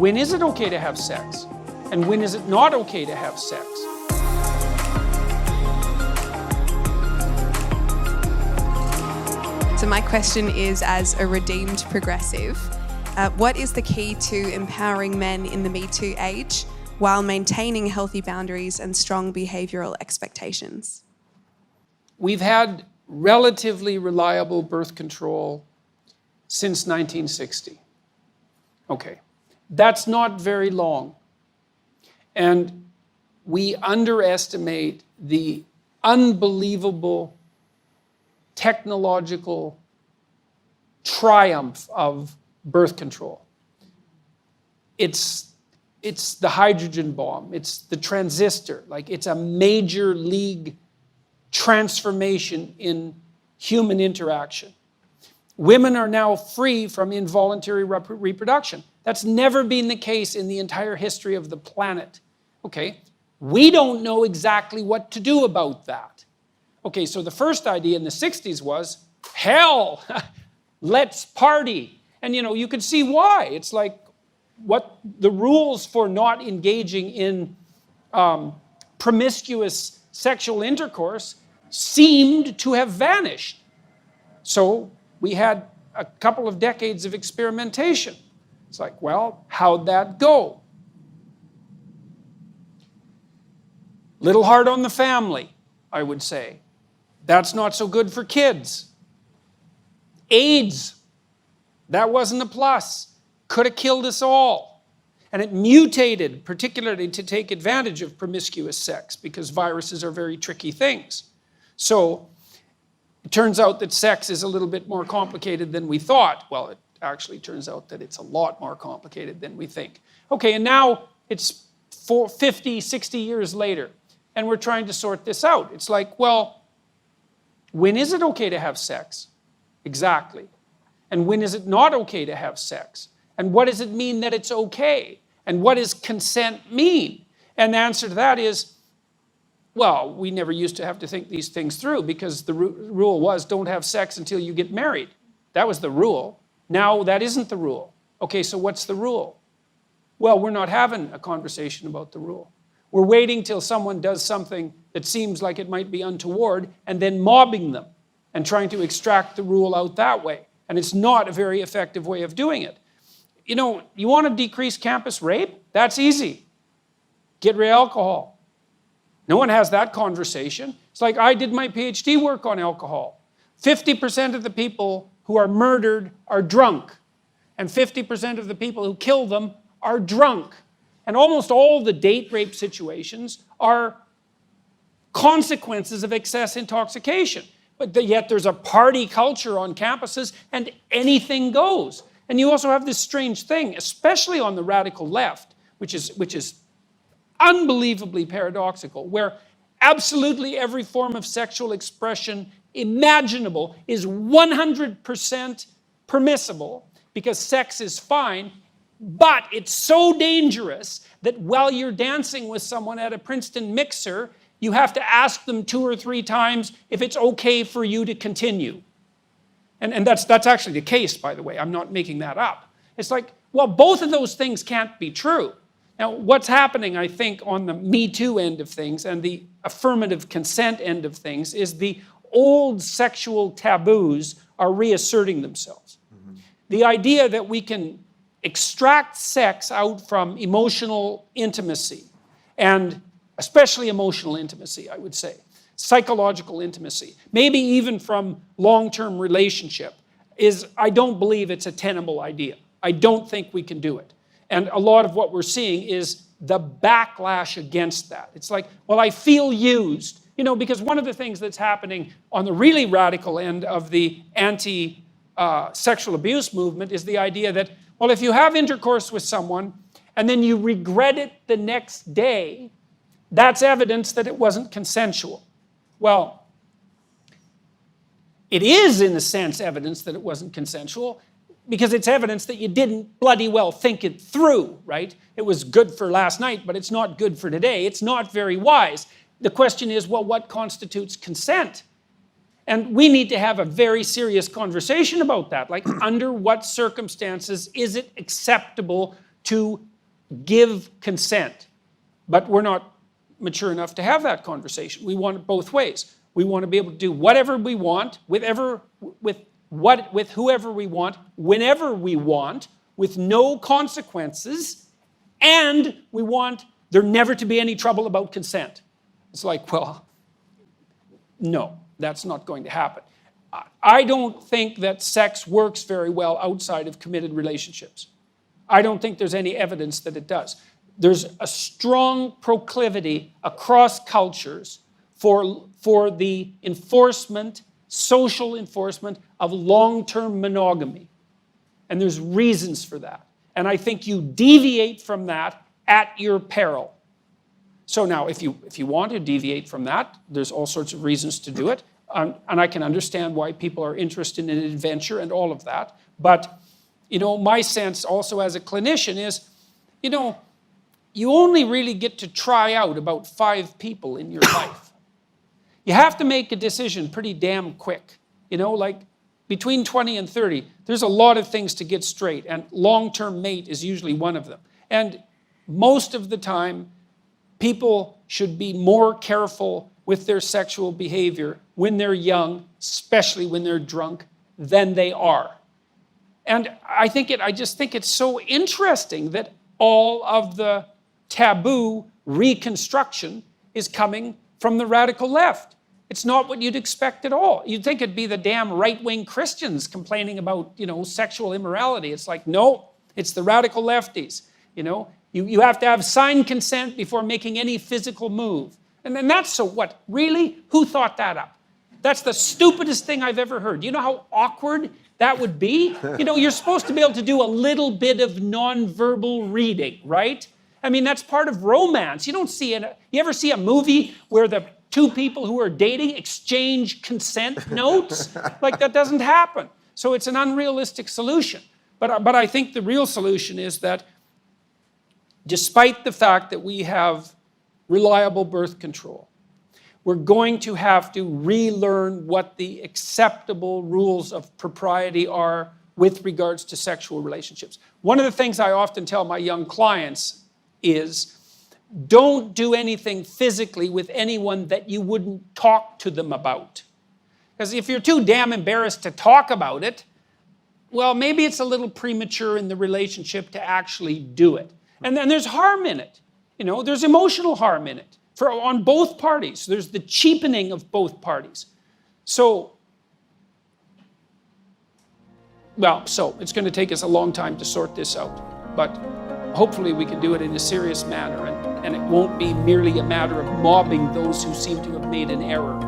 when is it okay to have sex? And when is it not okay to have sex? So my question is, as a redeemed progressive, what is the key to empowering men in the Me Too age while maintaining healthy boundaries and strong behavioural expectations? We've had relatively reliable birth control since 1960. Okay, that's not very long. And we underestimate the unbelievable technological triumph of birth control. It's the hydrogen bomb, it's the transistor, like it's a major league transformation in human interaction. Women are now free from involuntary reproduction. That's never been the case in the entire history of the planet. Okay, we don't know exactly what to do about that. Okay, so the first idea in the 60s was, hell, let's party. And you could see why. It's like what the rules for not engaging in promiscuous sexual intercourse seemed to have vanished. So we had a couple of decades of experimentation. It's like, well, how'd that go? Little hard on the family, I would say. That's not so good for kids. AIDS, that wasn't a plus. Could have killed us all. And it mutated, particularly to take advantage of promiscuous sex, because viruses are very tricky things. So it turns out that sex is a little bit more complicated than we thought. Well, it actually turns out that it's a lot more complicated than we think. Okay, and now it's 50, 60 years later, and we're trying to sort this out. It's like, well, when is it okay to have sex? Exactly. And when is it not okay to have sex? And what does it mean that it's okay? And what does consent mean? And the answer to that is, well, we never used to have to think these things through, because the rule was don't have sex until you get married. That was the rule. Now that isn't the rule. Okay, so what's the rule? Well, we're not having a conversation about the rule. We're waiting till someone does something that seems like it might be untoward and then mobbing them and trying to extract the rule out that way. And it's not a very effective way of doing it. You want to decrease campus rape? That's easy. Get rid of alcohol. No one has that conversation. It's like I did my PhD work on alcohol. 50% of the people who are murdered are drunk. And 50% of the people who kill them are drunk. And almost all the date rape situations are consequences of excess intoxication. But yet there's a party culture on campuses and anything goes. And you also have this strange thing, especially on the radical left, which is unbelievably paradoxical, where absolutely every form of sexual expression imaginable is 100% permissible because sex is fine, but it's so dangerous that while you're dancing with someone at a Princeton mixer, you have to ask them 2 or 3 times if it's okay for you to continue. And that's actually the case, by the way. I'm not making that up. It's like, well, both of those things can't be true. Now, what's happening, I think, on the Me Too end of things and the affirmative consent end of things is the old sexual taboos are reasserting themselves. Mm-hmm. The idea that we can extract sex out from emotional intimacy, and especially emotional intimacy, I would say, psychological intimacy, maybe even from long-term relationship, I don't believe it's a tenable idea. I don't think we can do it. And a lot of what we're seeing is the backlash against that. It's like, well, I feel used. Because one of the things that's happening on the really radical end of the anti-sexual abuse movement is the idea that, well, if you have intercourse with someone and then you regret it the next day, that's evidence that it wasn't consensual. Well, it is, in a sense, evidence that it wasn't consensual, because it's evidence that you didn't bloody well think it through, right? It was good for last night, but it's not good for today. It's not very wise. The question is, well, what constitutes consent? And we need to have a very serious conversation about that. Like, under what circumstances is it acceptable to give consent, but we're not mature enough to have that conversation. We want it both ways. We want to be able to do whatever we want, with whoever we want, whenever we want, with no consequences, and we want there never to be any trouble about consent. It's like, well, no, that's not going to happen. I don't think that sex works very well outside of committed relationships. I don't think there's any evidence that it does. There's a strong proclivity across cultures for the enforcement, social enforcement of long-term monogamy. And there's reasons for that. And I think you deviate from that at your peril. So now, if you want to deviate from that, there's all sorts of reasons to do it. And I can understand why people are interested in adventure and all of that. But, my sense also as a clinician is, you only really get to try out about 5 people in your life. You have to make a decision pretty damn quick. Like between 20 and 30, there's a lot of things to get straight, and long-term mate is usually one of them. And most of the time, people should be more careful with their sexual behavior when they're young, especially when they're drunk, than they are. And I just think it's so interesting that all of the taboo reconstruction is coming from the radical left. It's not what you'd expect at all. You'd think it'd be the damn right-wing Christians complaining about, sexual immorality. It's like, no, it's the radical lefties. You have to have signed consent before making any physical move. And then that's so what? Really? Who thought that up? That's the stupidest thing I've ever heard. You know how awkward that would be? You're supposed to be able to do a little bit of nonverbal reading, right? I mean, that's part of romance. You ever see a movie where the 2 people who are dating exchange consent notes? Like, that doesn't happen. So it's an unrealistic solution. But I think the real solution is that despite the fact that we have reliable birth control, we're going to have to relearn what the acceptable rules of propriety are with regards to sexual relationships. One of the things I often tell my young clients is, don't do anything physically with anyone that you wouldn't talk to them about. Because if you're too damn embarrassed to talk about it, well, maybe it's a little premature in the relationship to actually do it. And then there's harm in it. There's emotional harm in it on both parties. There's the cheapening of both parties. So it's going to take us a long time to sort this out. But hopefully we can do it in a serious manner, and it won't be merely a matter of mobbing those who seem to have made an error.